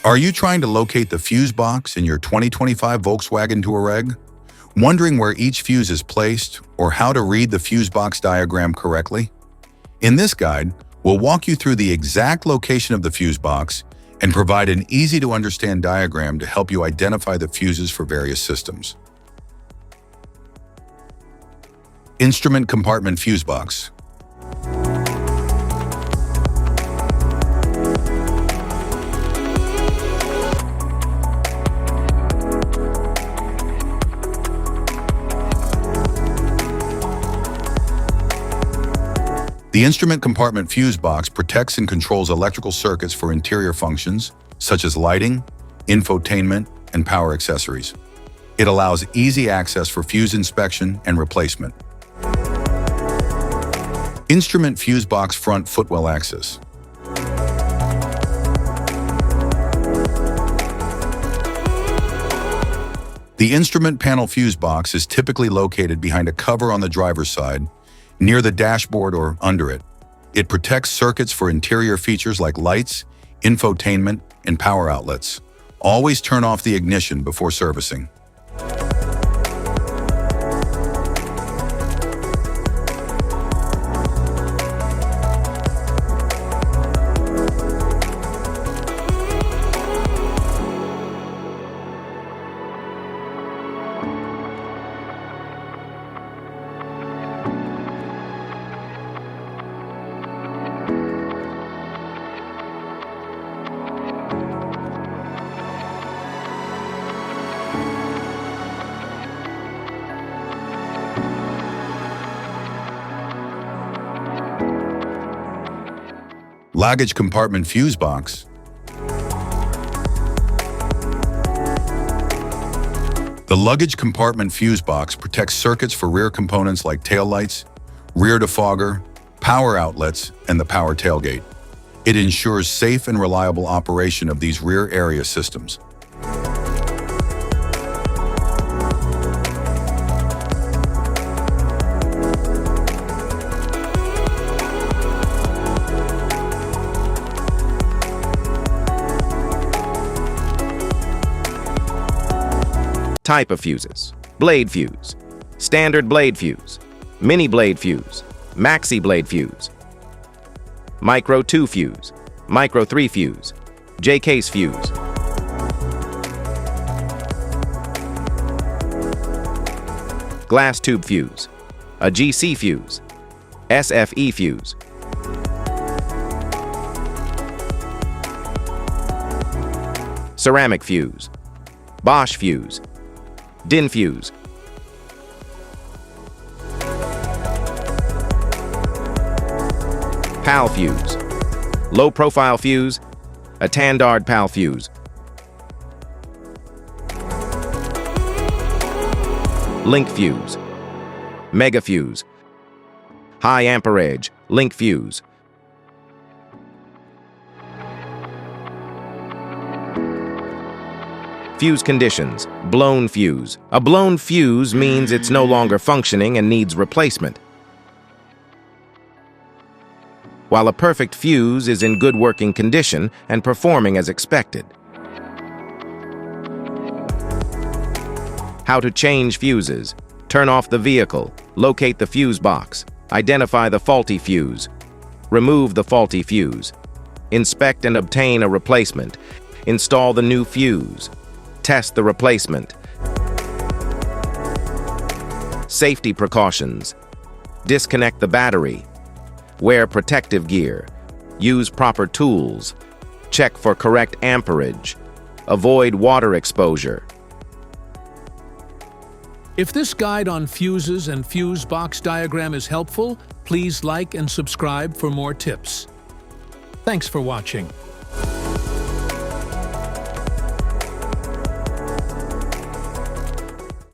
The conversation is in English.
Are you trying to locate the fuse box in your 2025 Volkswagen Touareg? Wondering where each fuse is placed or how to read the fuse box diagram correctly? In this guide, we'll walk you through the exact location of the fuse box and provide an easy-to-understand diagram to help you identify the fuses for various systems. Instrument compartment fuse box. The instrument compartment fuse box protects and controls electrical circuits for interior functions, such as lighting, infotainment, and power accessories. It allows easy access for fuse inspection and replacement. Instrument fuse box front footwell axis. The instrument panel fuse box is typically located behind a cover on the driver's side, near the dashboard or under it. It protects circuits for interior features like lights, infotainment, and power outlets. Always turn off the ignition before servicing. Luggage compartment fuse box. The luggage compartment fuse box protects circuits for rear components like taillights, rear defogger, power outlets, and the power tailgate. It ensures safe and reliable operation of these rear area systems. Type of fuses: blade fuse, standard blade fuse, mini blade fuse, maxi blade fuse, micro 2 fuse, micro 3 fuse, J-case fuse. Glass tube fuse, a GC fuse, SFE fuse. Ceramic fuse, Bosch fuse, DIN fuse. PAL fuse, low profile fuse, a Tandard PAL fuse. Link fuse, mega fuse, high amperage, link fuse. Fuse conditions: blown fuse. A blown fuse means it's no longer functioning and needs replacement, while a perfect fuse is in good working condition and performing as expected. How to change fuses: turn off the vehicle, locate the fuse box, identify the faulty fuse, remove the faulty fuse, inspect and obtain a replacement, install the new fuse, test the replacement. Safety precautions: disconnect the battery, wear protective gear, use proper tools, check for correct amperage, avoid water exposure. If this guide on fuses and fuse box diagram is helpful, please like and subscribe for more tips. Thanks for watching.